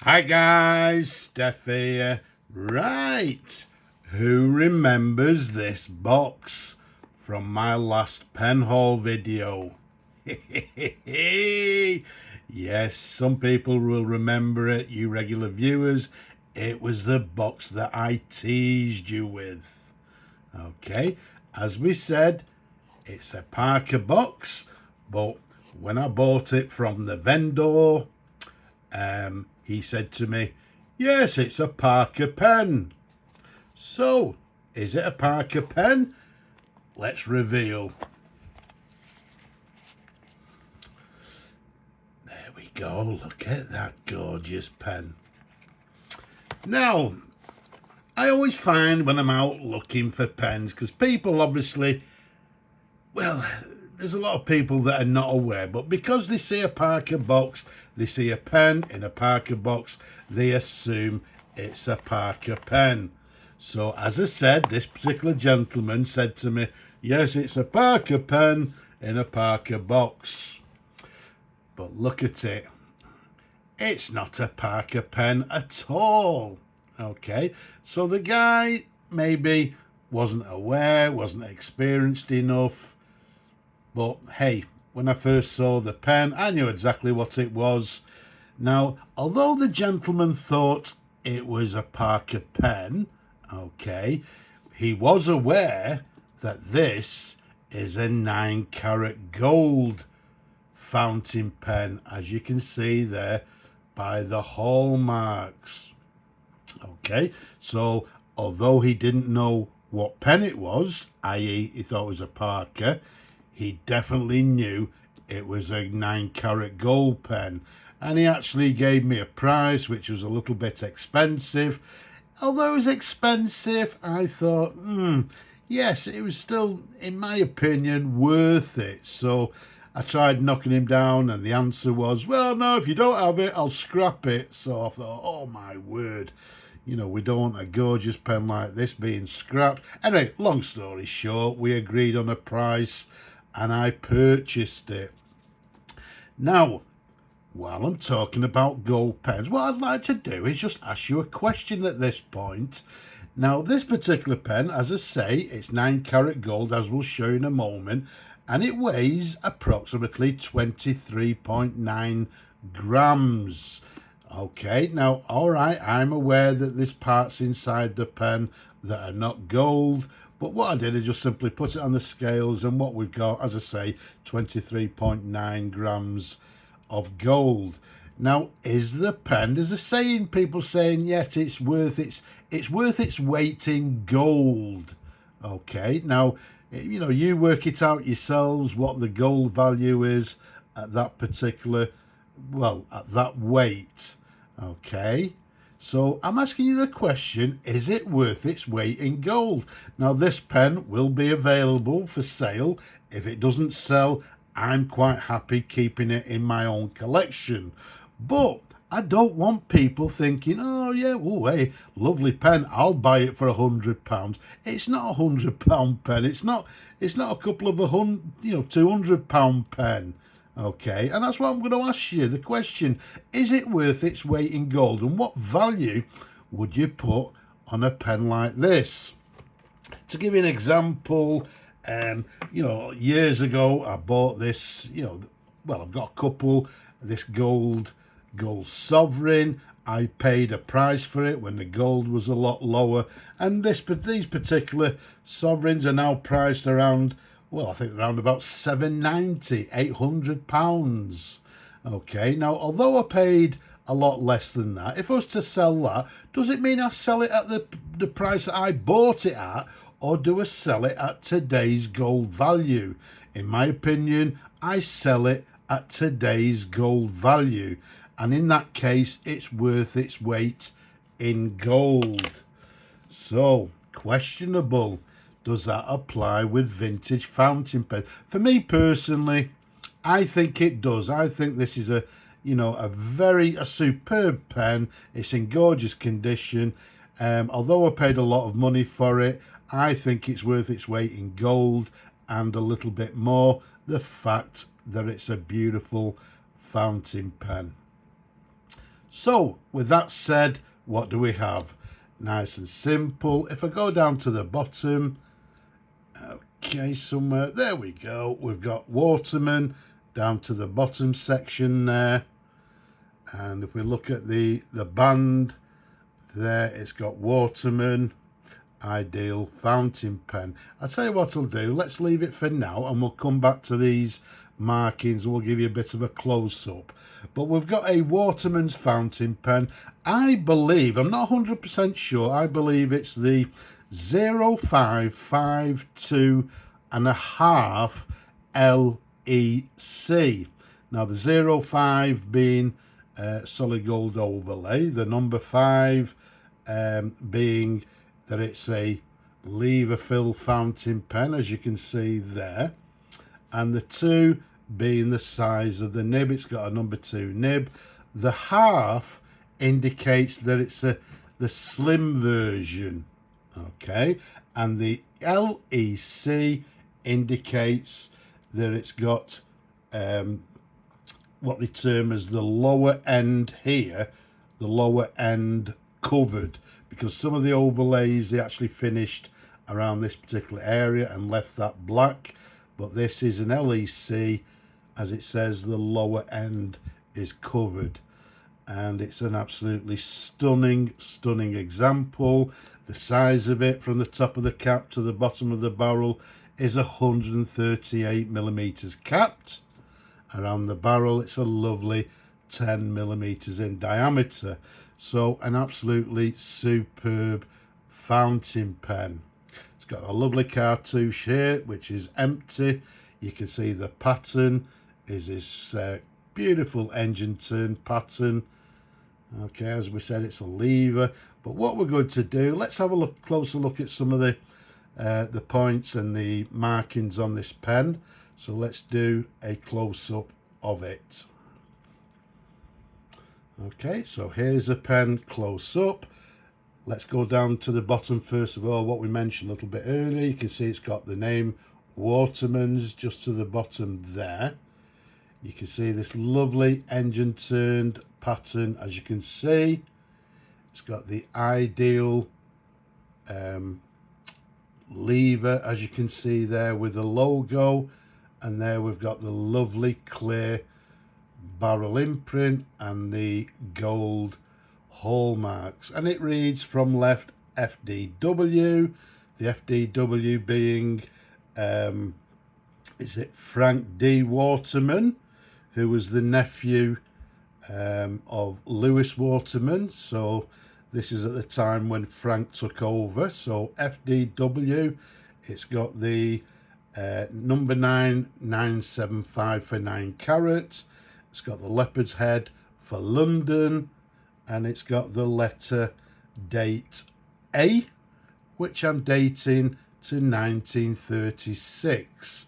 Hi guys, Steph here. Right, who remembers this box from my last pen haul video? Yes, some people will remember it, you regular viewers. It was the box that I teased you with. Okay, as we said, it's a Parker box, but when I bought it from the vendor, he said to me, yes, it's a Parker pen. So, is it a Parker pen? Let's reveal. There we go. Look at that gorgeous pen. Now, I always find when I'm out looking for pens, because people obviously, well, there's a lot of people that are not aware, but because they see a Parker box, they see a pen in a Parker box, they assume it's a Parker pen. So as I said, this particular gentleman said to me, yes, it's a Parker pen in a Parker box. But look at it. It's not a Parker pen at all. Okay, so the guy maybe wasn't aware, wasn't experienced enough. But hey, when I first saw the pen, I knew exactly what it was. Now, although the gentleman thought it was a Parker pen, okay, he was aware that this is a 9-carat gold fountain pen, as you can see there by the hallmarks. Okay, so although he didn't know what pen it was, i.e. he thought it was a Parker, he definitely knew it was a 9-carat gold pen. And he actually gave me a price which was a little bit expensive. Although it was expensive, I thought, yes, it was still, in my opinion, worth it. So I tried knocking him down, and the answer was, well, no, if you don't have it, I'll scrap it. So I thought, oh my word, you know, we don't want a gorgeous pen like this being scrapped. Anyway, long story short, we agreed on a price and I purchased it. Now, while I'm talking about gold pens, what I'd like to do is just ask you a question at this point. Now, this particular pen, as I say, it's 9-carat gold, as we'll show you in a moment, and it weighs approximately 23.9 grams. Okay, now, all right, I'm aware that there's parts inside the pen that are not gold, but what I did is just simply put it on the scales, and what we've got, as I say, 23.9 grams of gold. Now, is the pen, there's a saying, people saying, yes, it's worth its weight in gold. Okay, now, you know, you work it out yourselves what the gold value is at that particular, well, at that weight. Okay, so I'm asking you the question, is it worth its weight in gold? Now, this pen will be available for sale. If it doesn't sell, I'm quite happy keeping it in my own collection. But I don't want people thinking, oh yeah, oh hey, lovely pen, I'll buy it for £100. It's not £100 pen. It's not a couple of £200 pen. Okay, and that's what I'm going to ask you. The question, is it worth its weight in gold? And what value would you put on a pen like this? To give you an example, years ago I bought this, I've got a couple, this gold sovereign. I paid a price for it when the gold was a lot lower, and these particular sovereigns are now priced around, well, I think around about £790, £800. Okay, now although I paid a lot less than that, if I was to sell that, does it mean I sell it at the price that I bought it at, or do I sell it at today's gold value? In my opinion, I sell it at today's gold value, and in that case, it's worth its weight in gold. So, questionable. Does that apply with vintage fountain pen? For me personally, I think it does. I think this is a superb pen. It's in gorgeous condition. Although I paid a lot of money for it, I think it's worth its weight in gold and a little bit more. The fact that it's a beautiful fountain pen. So with that said, what do we have? Nice and simple. If I go down to the bottom, okay, somewhere, there we go. We've got Waterman down to the bottom section there. And if we look at the band there, it's got Waterman, Ideal, fountain pen. I'll tell you what I'll do. Let's leave it for now and we'll come back to these markings and we'll give you a bit of a close-up. But we've got a Waterman's fountain pen. I believe, I'm not 100% sure, I believe it's the 0552 and a half LEC. Now the 05 being solid gold overlay, the number 5 being that it's a lever fill fountain pen, as you can see there, and the 2 being the size of the nib. It's got a number 2 nib. The half indicates that it's the slim version, okay, and the LEC indicates that it's got what they term as the lower end here, the lower end covered, because some of the overlays they actually finished around this particular area and left that black, but this is an LEC, as it says the lower end is covered, and it's an absolutely stunning example. The size of it from the top of the cap to the bottom of the barrel is 138 millimeters capped. Around the barrel it's a lovely 10 millimeters in diameter. So an absolutely superb fountain pen. It's got a lovely cartouche here, which is empty. You can see the pattern is this beautiful engine turn pattern. Okay, as we said, it's a lever. But what we're going to do, let's have a closer look at some of the points and the markings on this pen. So let's do a close-up of it. Okay, so here's a pen close up. Let's go down to the bottom first of all, what we mentioned a little bit earlier. You can see it's got the name Waterman's just to the bottom there. You can see this lovely engine turned pattern, as you can see. It's got the Ideal lever, as you can see there, with the logo, and there we've got the lovely clear barrel imprint and the gold hallmarks, and it reads from left FDW, the FDW being is it Frank D. Waterman, who was the nephew of Lewis Waterman. So this is at the time when Frank took over. So FDW, it's got the number 9975 for 9 carat. It's got the leopard's head for London, and it's got the letter date A, which I'm dating to 1936,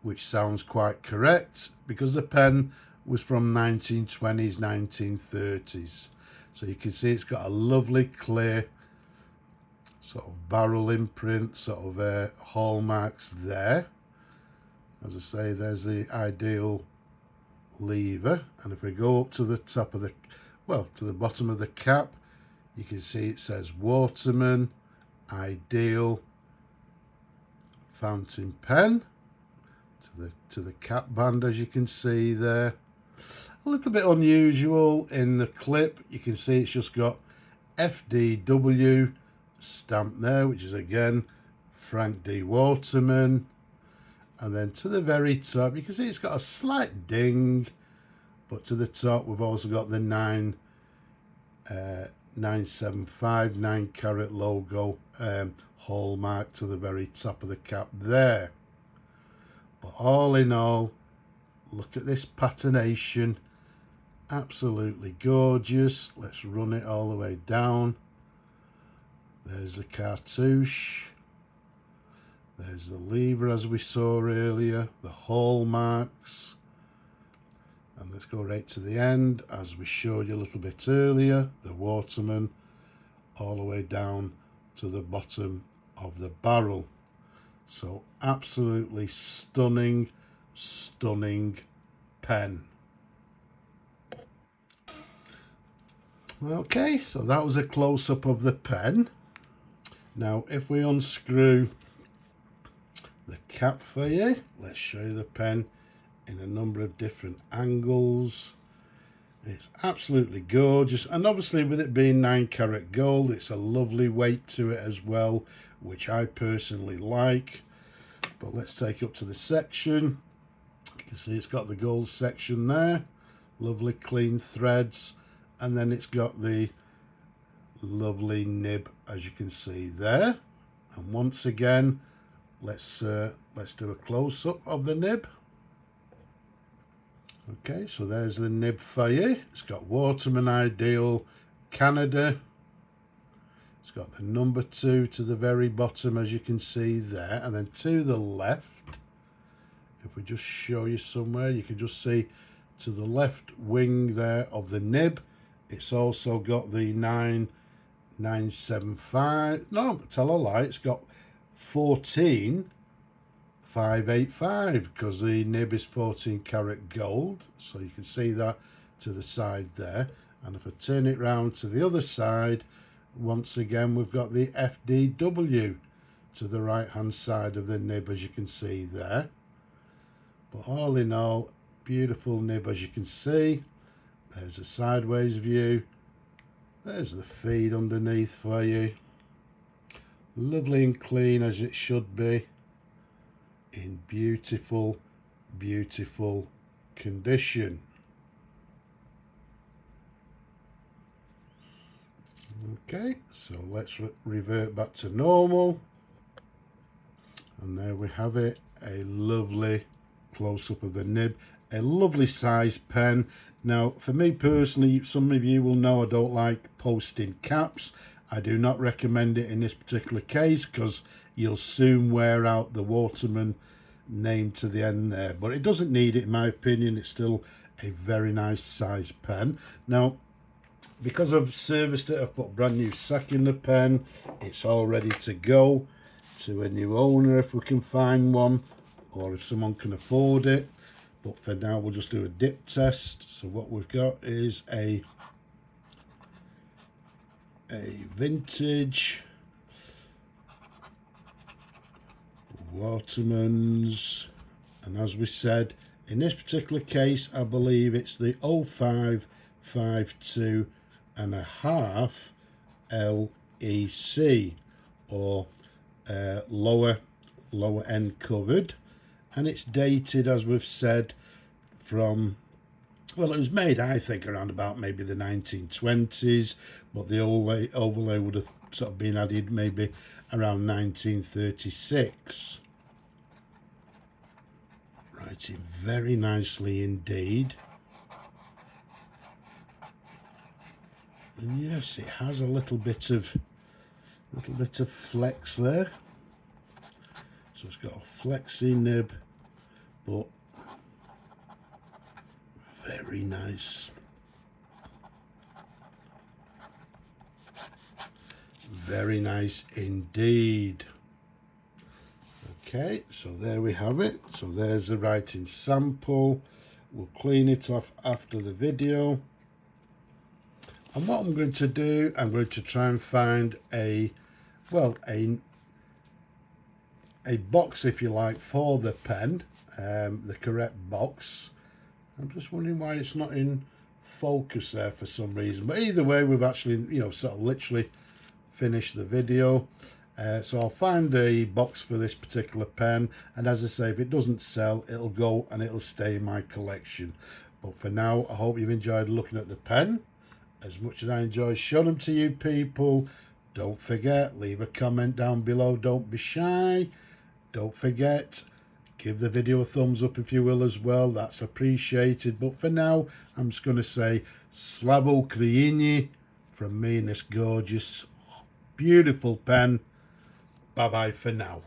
which sounds quite correct because the pen was from 1920s, 1930s. So you can see it's got a lovely clear sort of barrel imprint, sort of hallmarks there. As I say, there's the Ideal lever, and if we go up to the top of the, well, to the bottom of the cap, you can see it says Waterman Ideal fountain pen to the cap band, as you can see there. A little bit unusual in the clip. You can see it's just got FDW stamped there, which is again Frank D. Waterman. And then to the very top, you can see it's got a slight ding, but to the top we've also got the 975 9 carat logo hallmark to the very top of the cap there. But all in all, look at this patternation, absolutely gorgeous. Let's run it all the way down. There's the cartouche. There's the lever, as we saw earlier, the hallmarks. And let's go right to the end, as we showed you a little bit earlier, the Waterman, all the way down to the bottom of the barrel. So absolutely stunning pen. Okay, so that was a close-up of the pen. Now if we unscrew the cap for you, let's show you the pen in a number of different angles. It's absolutely gorgeous, and obviously with it being 9-carat gold, it's a lovely weight to it as well, which I personally like. But let's take up to the section. You can see it's got the gold section there, lovely clean threads, and then it's got the lovely nib, as you can see there. And once again, let's do a close-up of the nib. Okay, so there's the nib for you. It's got Waterman Ideal Canada. It's got the number 2 to the very bottom, as you can see there, and then to the left, if we just show you somewhere, you can just see to the left wing there of the nib, it's also got the 9975. No, tell a lie, it's got 14585 because the nib is 14-carat gold, so you can see that to the side there. And if I turn it round to the other side, once again we've got the FDW to the right hand side of the nib, as you can see there. But all in all, beautiful nib, as you can see. There's a sideways view, there's the feed underneath for you, lovely and clean as it should be, in beautiful condition. Okay, so let's revert back to normal, and there we have it, a lovely close-up of the nib, a lovely size pen. Now for me personally, some of you will know I don't like posting caps. I do not recommend it in this particular case because you'll soon wear out the Waterman name to the end there, but it doesn't need it in my opinion. It's still a very nice size pen. Now because I've serviced it, I've put brand new sack in the pen. It's all ready to go to a new owner if we can find one, or if someone can afford it. But for now we'll just do a dip test. So what we've got is a vintage Waterman's, and as we said, in this particular case I believe it's the 0552 and a half LEC, or lower end covered, and it's dated, as we've said, from, well, it was made I think around about maybe the 1920s, but the overlay would have sort of been added maybe around 1936. Writing very nicely indeed. And yes, it has a little bit of flex there. So it's got a flexy nib, but very nice. Very nice indeed. Okay, so there we have it. So there's the writing sample. We'll clean it off after the video. And what I'm going to do, I'm going to try and find a box, if you like, for the pen, the correct box. I'm just wondering why it's not in focus there for some reason. But either way, we've actually, sort of literally finished the video. So I'll find a box for this particular pen, and as I say, if it doesn't sell, it'll go and it'll stay in my collection. But for now, I hope you've enjoyed looking at the pen as much as I enjoy showing them to you people. Don't forget, leave a comment down below, don't be shy. Don't forget, give the video a thumbs up if you will as well, that's appreciated. But for now, I'm just going to say Slavo Ukraini from me in this gorgeous, beautiful pen. Bye bye for now.